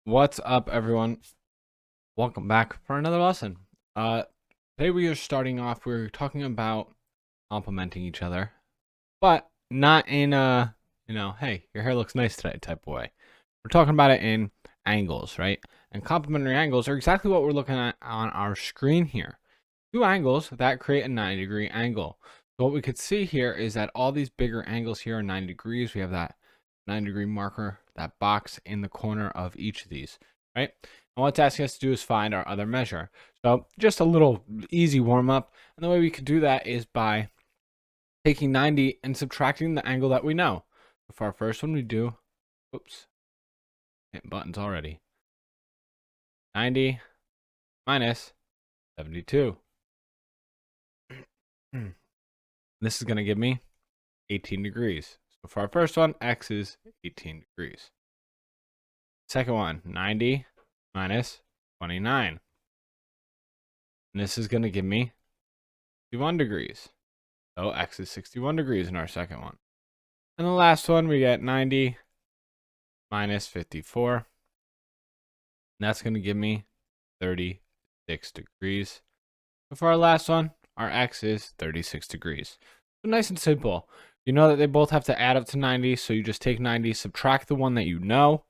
What's up, everyone? Welcome back for another lesson. Today we are starting off. We're talking about complimenting each other, but not in hey, your hair looks nice today type of way. We're talking about it in angles, right? And complementary angles are exactly what we're looking at on our screen here. Two angles that create a 90-degree angle. So what we could see here is that all these bigger angles here are 90 degrees. We have that 90-degree marker, that box in the corner of each of these, right? And what it's asking us to do is find our other measure. So just a little easy warm up. And the way we could do that is by taking 90 and subtracting the angle that we know. So for our first one, we do, oops, hitting buttons already. 90 minus 72. This is going to give me 18 degrees. So for our first one, x is 18 degrees. Second one, 90 minus 29. And this is going to give me 61 degrees. So x is 61 degrees in our second one. And the last one, we get 90 minus 54. And that's going to give me 36 degrees. So for our last one, our x is 36 degrees. So nice and simple. You know that they both have to add up to 90, so you just take 90, subtract the one that you know,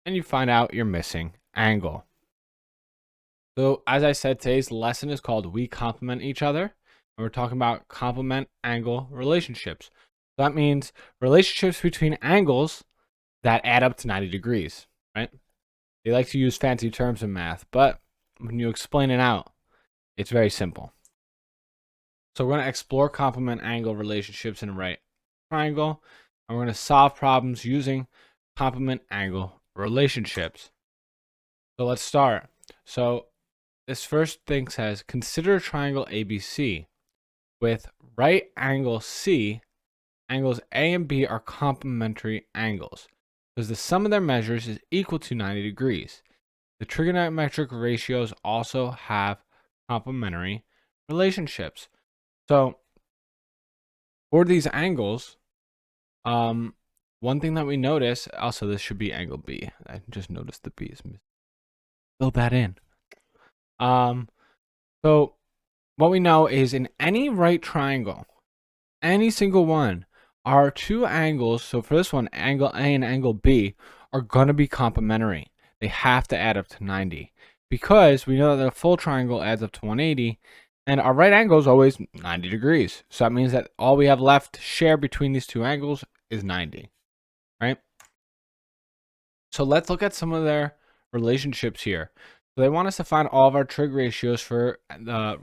and you find out your missing angle. So as I said, today's lesson is called We Complement Each Other, and we're talking about complement angle relationships. That means relationships between angles that add up to 90 degrees, right? They like to use fancy terms in math, but when you explain it out, it's very simple. So we're going to explore complement angle relationships in a right triangle, and we're going to solve problems using complement angle relationships. So let's start. So this first thing says, consider a triangle ABC with right angle C. Angles A and B are complementary angles because the sum of their measures is equal to 90 degrees. The trigonometric ratios also have complementary relationships. So for these angles, one thing that we notice, also this should be angle B. I just noticed the B is missing. Fill that in. So what we know is in any right triangle, any single one, our two angles, so for this one, angle A and angle B, are going to be complementary. They have to add up to 90 because we know that the full triangle adds up to 180 and our right angle is always 90 degrees. So that means that all we have left to share between these two angles is 90, right? So let's look at some of their relationships here. So they want us to find all of our trig ratios for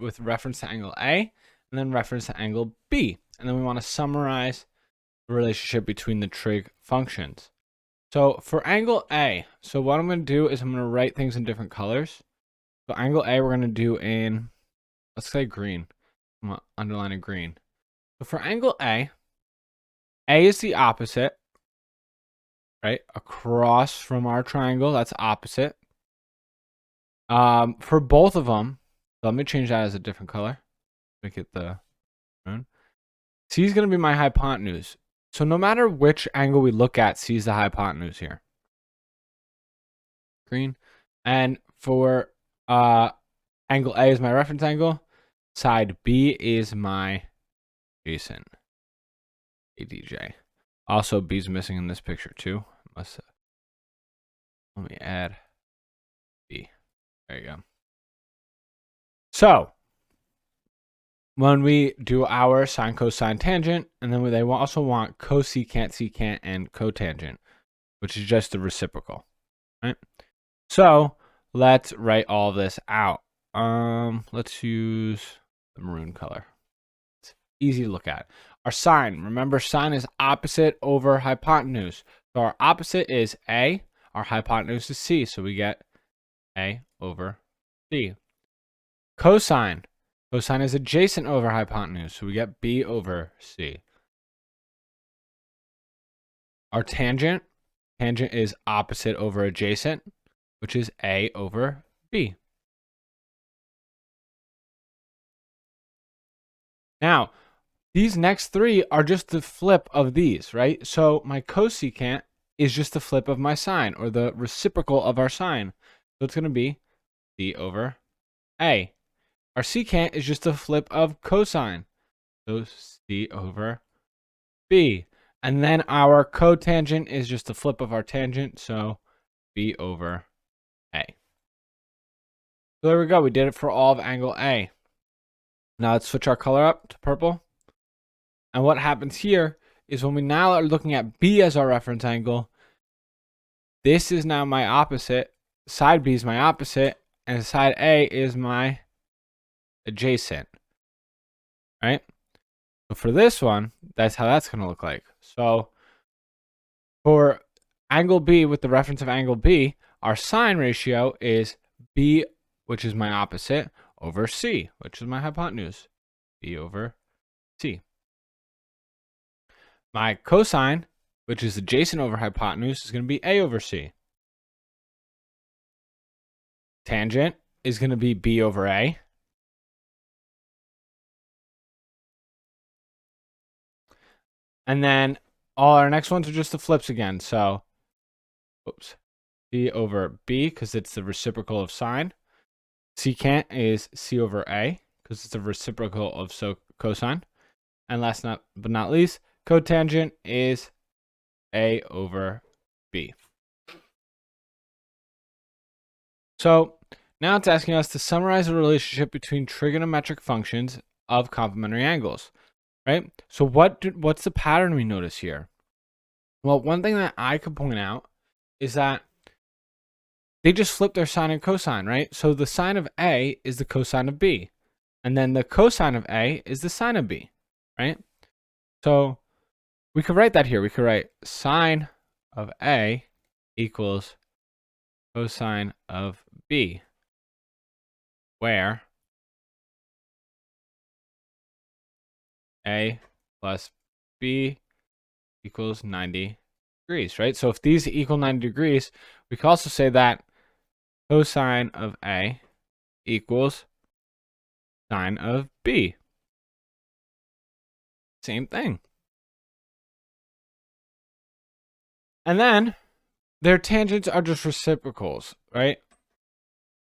with reference to angle A and then reference to angle B. And then we want to summarize the relationship between the trig functions. So for angle A, so what I'm going to do is I'm going to write things in different colors. So angle A we're going to do in, let's say green. I'm going to underline in green. So for angle A is the opposite, right? Across from our triangle, that's opposite. For both of them, so let me change that as a different color. Make it the moon. C is going to be my hypotenuse. So no matter which angle we look at, C is the hypotenuse here. Green. And for angle A is my reference angle. Side B is my adjacent. ADJ. Also, B's missing in this picture too. Let me add B. There you go. So when we do our sine, cosine, tangent, and then they also want cosecant, secant, and cotangent, which is just the reciprocal, right? So let's write all this out. Let's use the maroon color. It's easy to look at. Our sine, remember sine is opposite over hypotenuse. So our opposite is A, our hypotenuse is C, so we get A over C. Cosine. Cosine is adjacent over hypotenuse, so we get B over C. Our tangent is opposite over adjacent, which is A over B. Now, these next three are just the flip of these, right? So my cosecant is just the flip of my sine, or the reciprocal of our sine. So it's going to be C over A. Our secant is just the flip of cosine. So C over B. And then our cotangent is just the flip of our tangent. So B over A. So there we go. We did it for all of angle A. Now let's switch our color up to purple. And what happens here is when we now are looking at B as our reference angle, this is now my opposite. Side B is my opposite, and side A is my adjacent. Right? So for this one, that's how that's going to look like. So for angle B with the reference of angle B, our sine ratio is B, which is my opposite, over C, which is my hypotenuse. B over C. My cosine, which is adjacent over hypotenuse, is going to be A over C. Tangent is going to be B over A. And then all our next ones are just the flips again. So, oops, C over B, because it's the reciprocal of sine. Secant is C over A, because it's the reciprocal of cosine. And last but not least, cotangent is A over B. So now it's asking us to summarize the relationship between trigonometric functions of complementary angles, right? So what's the pattern we notice here? Well, one thing that I could point out is that they just flip their sine and cosine, right? So the sine of A is the cosine of B, and then the cosine of A is the sine of B, right? So we could write that here. We could write sine of A equals cosine of B, where A plus B equals 90 degrees, right? So if these equal 90 degrees, we can also say that cosine of A equals sine of B. Same thing. And then their tangents are just reciprocals, right?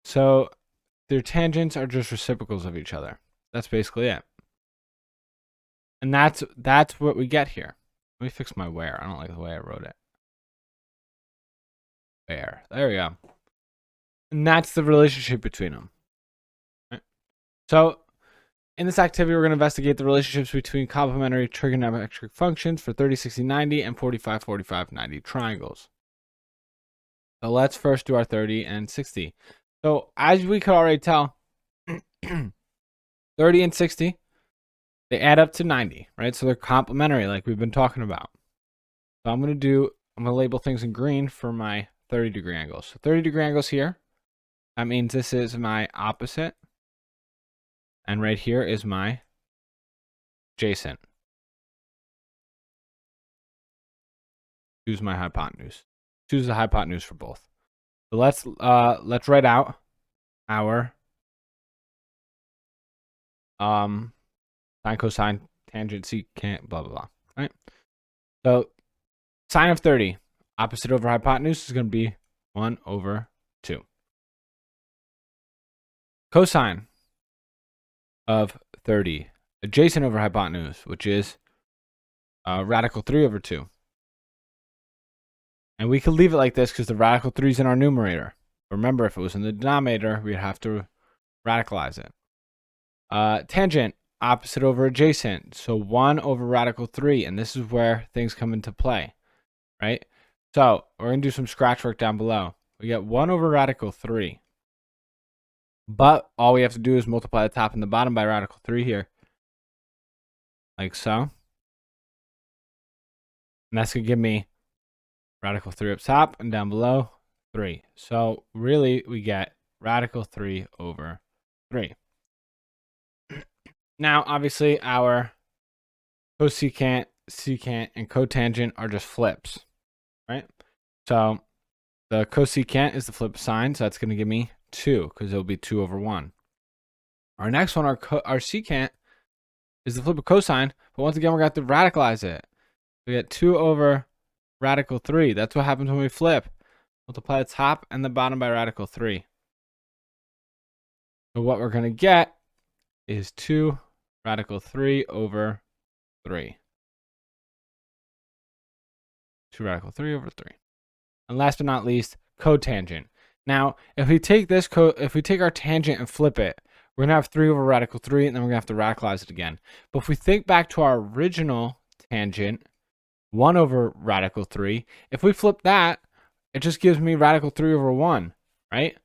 So their tangents are just reciprocals of each other. That's basically it. And that's what we get here. Let me fix my where. I don't like the way I wrote it. Where. There we go. And that's the relationship between them. Right? So in this activity, we're going to investigate the relationships between complementary trigonometric functions for 30, 60, 90 and 45, 45, 90 triangles. So let's first do our 30 and 60. So as we could already tell, 30 and 60, they add up to 90, right? So they're complementary like we've been talking about. So I'm going to label things in green for my 30-degree angles. So 30-degree angles here. That means this is my opposite. And right here is my adjacent. Choose my hypotenuse. Choose the hypotenuse for both. So let's write out our sine, cosine, tangent, secant, blah blah blah. Right. So sine of 30, opposite over hypotenuse, is going to be 1 over 2. Cosine of 30, adjacent over hypotenuse, which is radical 3 over 2. And we could leave it like this because the radical 3 is in our numerator. Remember, if it was in the denominator, we'd have to radicalize it. Tangent, opposite over adjacent. So 1 over radical 3. And this is where things come into play, right? So we're going to do some scratch work down below. We get 1 over radical 3. But all we have to do is multiply the top and the bottom by radical 3 here. Like so. And that's going to give me radical 3 up top and down below 3. So really we get radical 3 over 3. Now obviously our cosecant, secant, and cotangent are just flips, right? So the cosecant is the flip of sine, so that's going to give me 2 because it'll be 2 over 1. Our next one, our secant, is the flip of cosine, but once again we're going to have to radicalize it. We get 2 over radical 3. That's what happens when we flip. Multiply the top and the bottom by radical 3. So what we're going to get is 2 radical 3 over 3. 2 radical 3 over 3. And last but not least, cotangent. Now, if we take our tangent and flip it, we're going to have 3 over radical 3, and then we're going to have to radicalize it again. But if we think back to our original tangent, 1 over radical 3, if we flip that, it just gives me radical 3 over 1, right?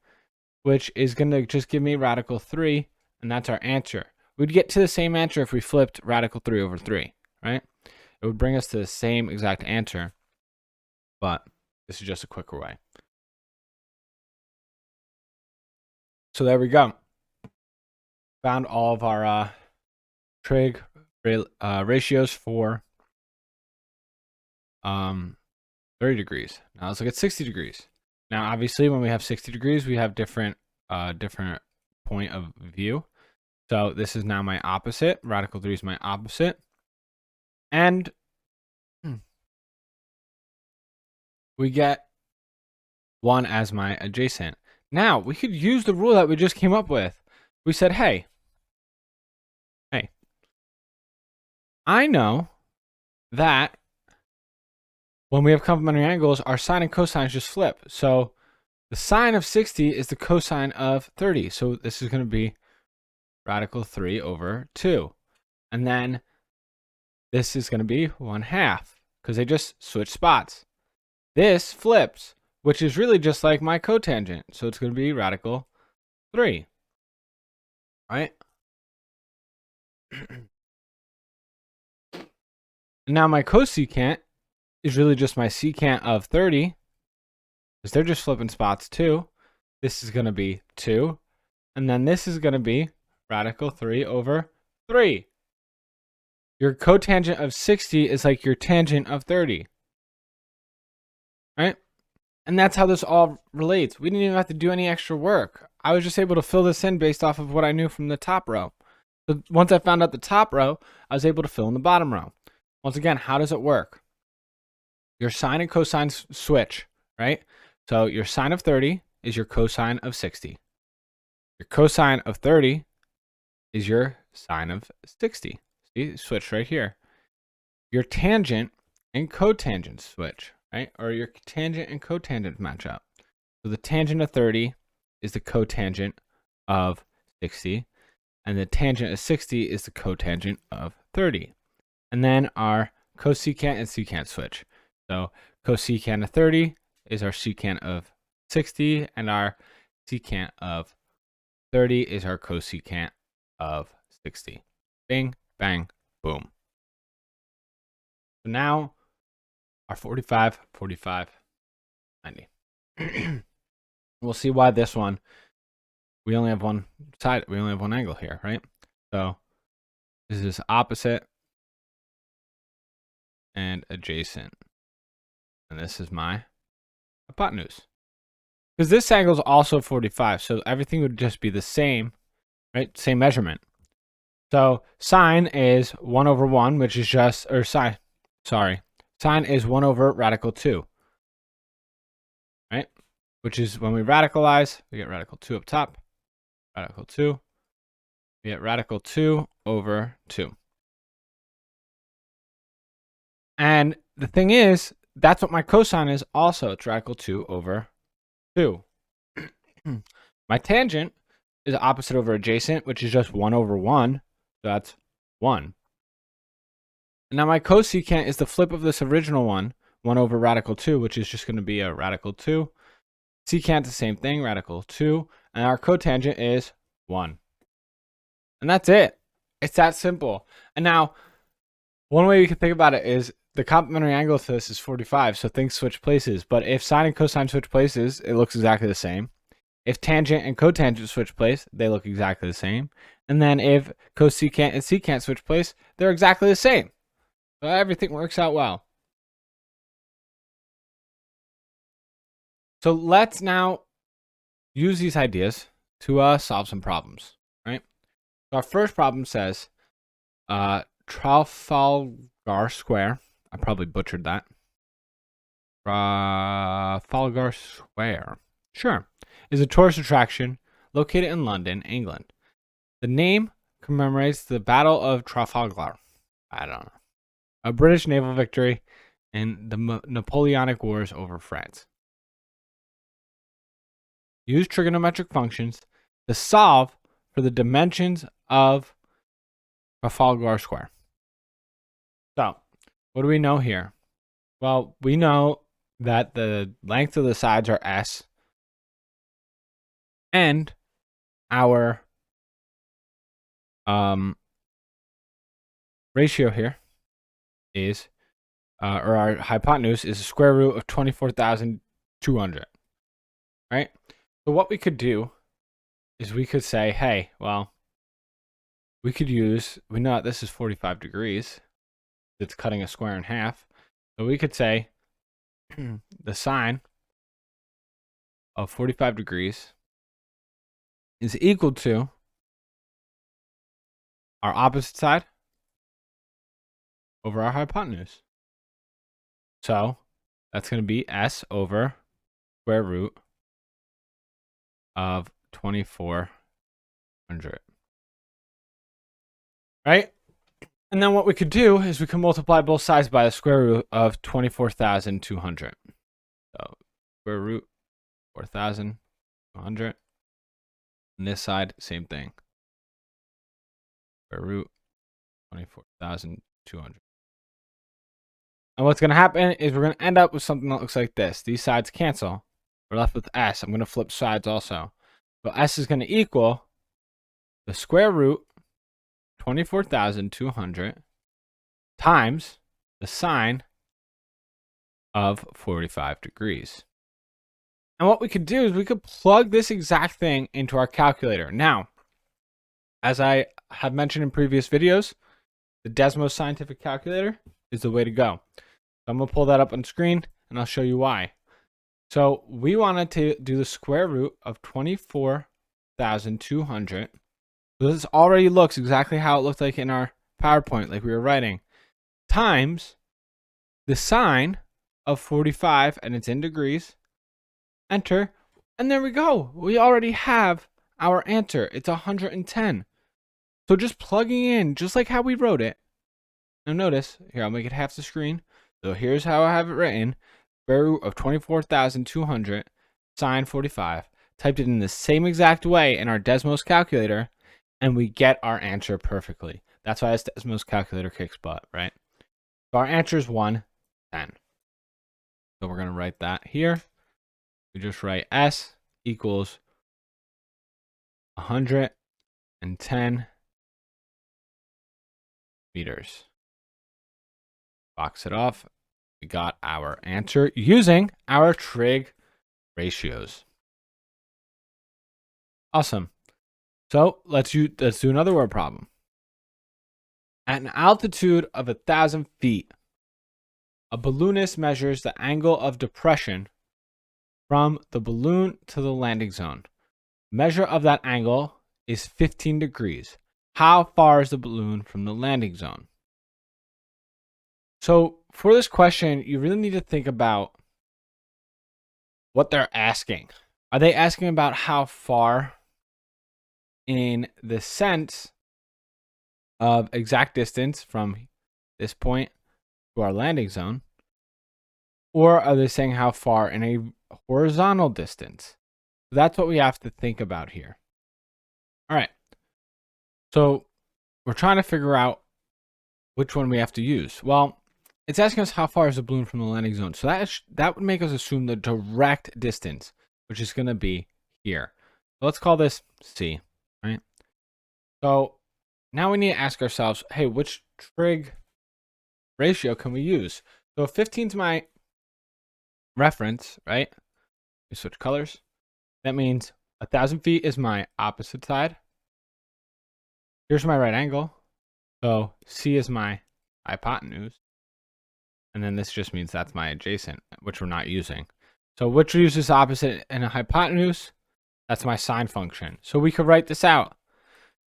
Which is going to just give me radical 3, and that's our answer. We'd get to the same answer if we flipped radical 3 over 3, right? It would bring us to the same exact answer, but this is just a quicker way. So there we go. Found all of our trig ratios for 30 degrees. Now let's look at 60 degrees. Now, obviously, when we have 60 degrees, we have different point of view. So this is now my opposite. Radical 3 is my opposite. And we get 1 as my adjacent. Now, we could use the rule that we just came up with. We said, hey, I know that when we have complementary angles, our sine and cosines just flip. So the sine of 60 is the cosine of 30. So this is going to be radical 3 over 2. And then this is going to be 1/2 because they just switch spots. This flips, which is really just like my cotangent. So it's going to be radical 3. Right? Now my cosecant is really just my secant of 30 because they're just flipping spots too. This is going to be 2. And then this is going to be radical 3 over 3. Your cotangent of 60 is like your tangent of 30. Right? And that's how this all relates. We didn't even have to do any extra work. I was just able to fill this in based off of what I knew from the top row. So once I found out the top row, I was able to fill in the bottom row. Once again, how does it work? Your sine and cosine switch, right? So your sine of 30 is your cosine of 60. Your cosine of 30 is your sine of 60. See, switch right here. Your tangent and cotangent switch, right? Or your tangent and cotangent match up. So the tangent of 30 is the cotangent of 60, and the tangent of 60 is the cotangent of 30. And then our cosecant and secant switch. So cosecant of 30 is our secant of 60, and our secant of 30 is our cosecant of 60. Bing, bang, boom. So now our 45, 45, 90. We'll see why this one, we only have one side, we only have one angle here, right? So this is opposite and adjacent. And this is my hypotenuse. Because this angle is also 45, so everything would just be the same, right? Same measurement. So sine is 1 over 1, which is just, or sine is 1 over radical 2, right? Which is when we radicalize, we get radical 2 up top, radical 2, we get radical 2 over 2. And the thing is, that's what my cosine is also. It's radical 2 over 2. My tangent is opposite over adjacent, which is just 1 over 1. So that's 1. And now my cosecant is the flip of this original one, 1 over radical 2, which is just going to be a radical 2. Secant, the same thing, radical 2. And our cotangent is 1. And that's it. It's that simple. And now, one way we can think about it is the complementary angle to this is 45, so things switch places. But if sine and cosine switch places, it looks exactly the same. If tangent and cotangent switch place, they look exactly the same. And then if cosecant and secant switch place, they're exactly the same. So everything works out well. So let's now use these ideas to solve some problems, right? So our first problem says Trafalgar Square, I probably butchered that, Trafalgar Square. Sure. Is a tourist attraction located in London, England. The name commemorates the Battle of Trafalgar. I don't know. A British naval victory in the Napoleonic Wars over France. Use trigonometric functions to solve for the dimensions of Trafalgar Square. So, what do we know here? Well, we know that the length of the sides are S, and our ratio here is, or our hypotenuse is the square root of 24,200, right? So what we could do is we could say, hey, well, we could use, we know this is 45 degrees. It's cutting a square in half. So we could say the sine of 45 degrees is equal to our opposite side over our hypotenuse. So that's going to be S over square root of 2400. Right? And then what we could do is we can multiply both sides by the square root of 24,200. So square root 4,200. And this side, same thing. Square root 24,200. And what's going to happen is we're going to end up with something that looks like this. These sides cancel. We're left with S. I'm going to flip sides also. So S is going to equal the square root 24,200 times the sine of 45 degrees. And what we could do is we could plug this exact thing into our calculator. Now, as I have mentioned in previous videos, the Desmos scientific calculator is the way to go. So I'm going to pull that up on screen and I'll show you why. So we wanted to do the square root of 24,200. This already looks exactly how it looked like in our PowerPoint, like we were writing, times the sine of 45, and it's in degrees. Enter, and there we go. We already have our answer. It's 110. So just plugging in, just like how we wrote it. Now notice, here, I'll make it half the screen. So here's how I have it written. Square root of 24,200 sine 45. Typed it in the same exact way in our Desmos calculator, and we get our answer perfectly. That's why this Desmos calculator kicks butt, right? So our answer is 110. So we're going to write that here. We just write S equals 110 meters. Box it off. We got our answer using our trig ratios. Awesome. So let's do another word problem. At an altitude of 1,000 feet, a balloonist measures the angle of depression from the balloon to the landing zone. Measure of that angle is 15 degrees. How far is the balloon from the landing zone? So for this question, you really need to think about what they're asking. Are they asking about how far in the sense of exact distance from this point to our landing zone? Or are they saying how far in a horizontal distance? That's what we have to think about here. All right. So we're trying to figure out which one we have to use. Well, it's asking us how far is the balloon from the landing zone. So that would make us assume the direct distance, which is going to be here. So let's call this C, right? So now we need to ask ourselves, hey, which trig ratio can we use? So if 15 is my reference, right? We switch colors. That means 1,000 feet is my opposite side. Here's my right angle. So C is my hypotenuse. And then this just means that's my adjacent, which we're not using. So which uses opposite and a hypotenuse? That's my sine function. So we could write this out.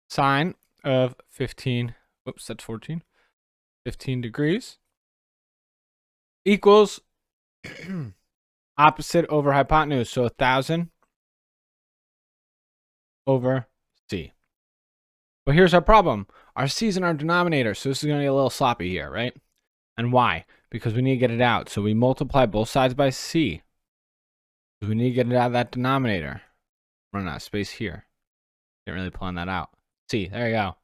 Sine of 15, whoops, that's 14. 15 degrees equals Opposite over hypotenuse. So 1,000 over c. But here's our problem. Our c is in our denominator, so this is going to get a little sloppy here, right? And why? Because we need to get it out. So we multiply both sides by c. We need to get it out of that denominator. Run out of space here. Can't really plan that out. C, there you go.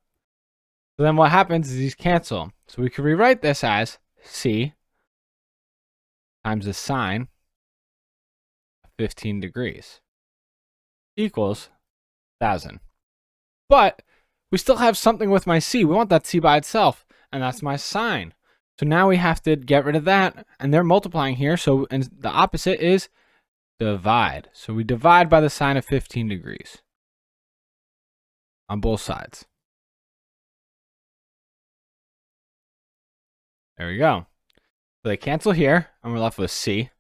So then what happens is these cancel. So we can rewrite this as c times the sine of 15 degrees equals 1,000. But we still have something with my c. We want that c by itself, and that's my sine. So now we have to get rid of that, and they're multiplying here. So and the opposite is divide. So we divide by the sine of 15 degrees on both sides. There we go. So they cancel here, and we're left with c.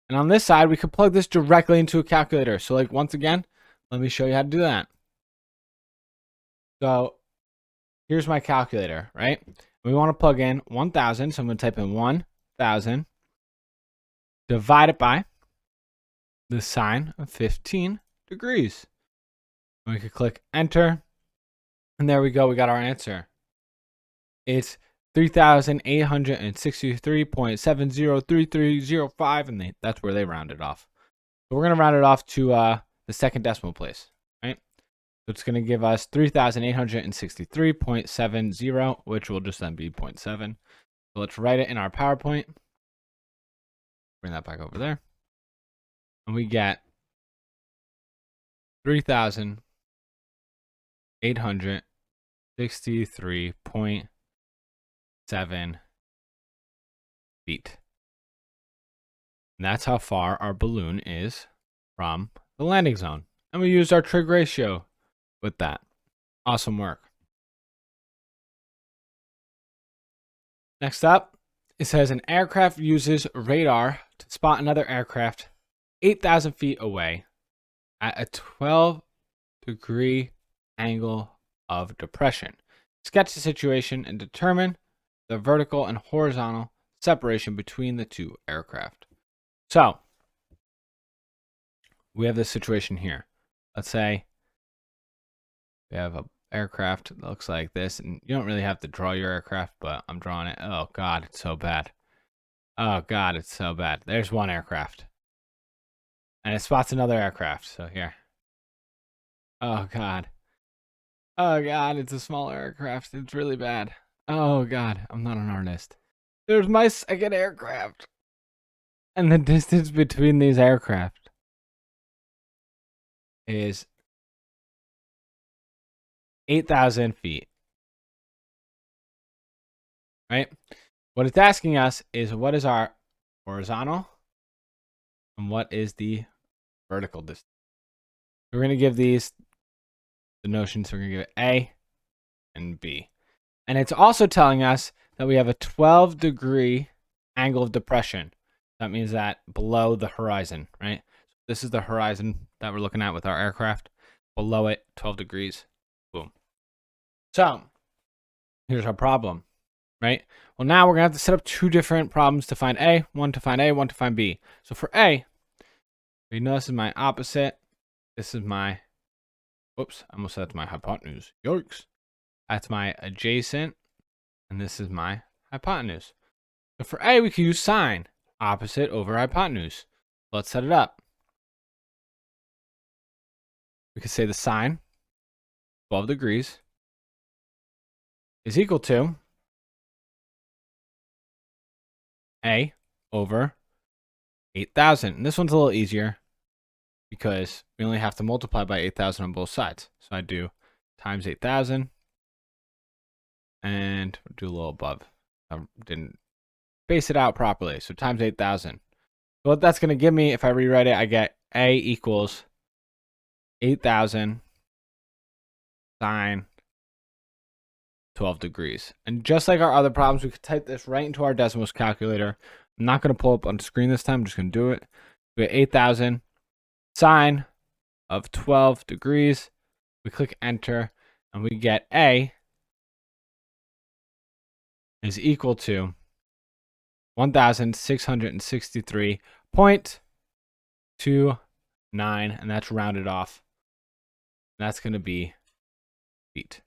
And on this side, we could plug this directly into a calculator. So like once again, let me show you how to do that. So here's my calculator, right? We want to plug in 1,000. So I'm going to type in 1,000. Divide it by the sine of 15 degrees. And we could click enter. And there we go. We got our answer. It's 3,863.703305. And that's where they rounded off. So we're going to round it off to the second decimal place, right? So it's going to give us 3,863.70, which will just then be 0.7. So let's write it in our PowerPoint. Bring that back over there. And we get 3,863.7 feet. And that's how far our balloon is from the landing zone. And we used our trig ratio with that. Awesome work. Next up, it says an aircraft uses radar to spot another aircraft 8,000 feet away at a 12-degree angle of depression. Sketch the situation and determine the vertical and horizontal separation between the two aircraft. So, we have this situation here. Let's say we have an aircraft that looks like this, and you don't really have to draw your aircraft, but I'm drawing it. Oh, God, it's so bad. Oh, God, it's so bad. There's one aircraft. And it spots another aircraft, so here. Oh, God. Oh, God, it's a small aircraft. It's really bad. Oh, God, I'm not an artist. There's my second aircraft. And the distance between these aircraft is 8,000 feet. Right? What it's asking us is what is our horizontal and what is the vertical distance. We're going to give these the notions. We're going to give it A and B. And it's also telling us that we have a 12-degree angle of depression. That means that below the horizon, right? This is the horizon that we're looking at with our aircraft. Below it, 12 degrees. Boom. So, here's our problem, right? Well, now we're going to have to set up two different problems to find A. One to find A, one to find B. So for A, we know this is my opposite. This is my, whoops, I almost said that's my hypotenuse. Yikes. That's my adjacent, and this is my hypotenuse. So for A, we can use sine, opposite over hypotenuse. Let's set it up. We could say the sine, 12 degrees, is equal to A over 8,000. And this one's a little easier because we only have to multiply by 8,000 on both sides. So I do times 8,000 and do a little above. I didn't space it out properly. So times 8,000. So what that's going to give me, if I rewrite it, I get A equals 8,000 sine 12 degrees. And just like our other problems, we could type this right into our decimals calculator. I'm not going to pull up on the screen this time. I'm just going to do it. We get 8,000 sine of 12 degrees. We click enter, and we get A is equal to 1,663.29, and that's rounded off. That's going to be feet.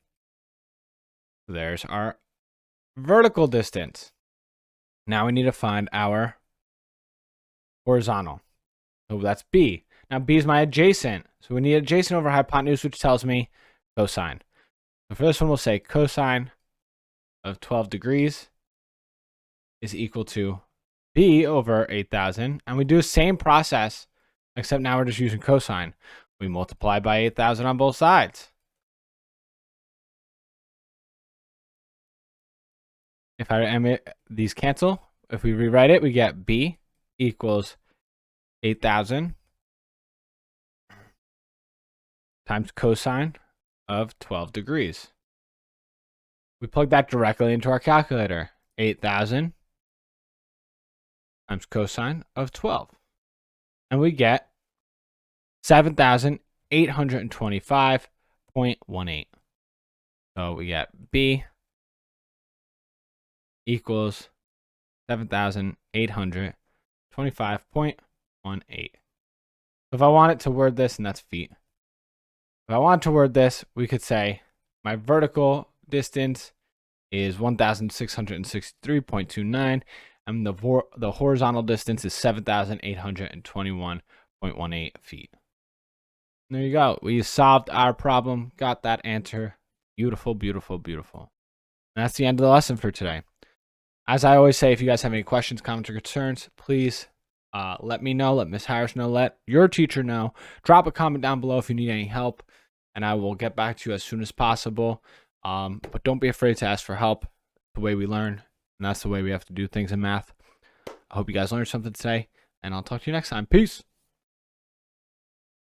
There's our vertical distance. Now we need to find our horizontal. So that's B. Now B is my adjacent. So we need adjacent over hypotenuse, which tells me cosine. So for this one, we'll say cosine of 12 degrees is equal to B over 8,000. And we do the same process, except now we're just using cosine. We multiply by 8,000 on both sides. If these cancel, if we rewrite it, we get B equals 8,000 times cosine of 12 degrees. We plug that directly into our calculator. 8,000 times cosine of 12. And we get 7,825.18. So we get B equals 7,825.18. If I wanted to word this, and that's feet. If I want to word this, we could say my vertical distance is 1,663.29, and the horizontal distance is 7,821.18 feet. There you go. We solved our problem, got that answer. Beautiful, beautiful, beautiful. And that's the end of the lesson for today. As I always say, if you guys have any questions, comments, or concerns, please let me know. Let Miss Harris know. Let your teacher know. Drop a comment down below if you need any help, and I will get back to you as soon as possible. But don't be afraid to ask for help. The way we learn, and that's the way we have to do things in math. I hope you guys learned something today, and I'll talk to you next time. Peace.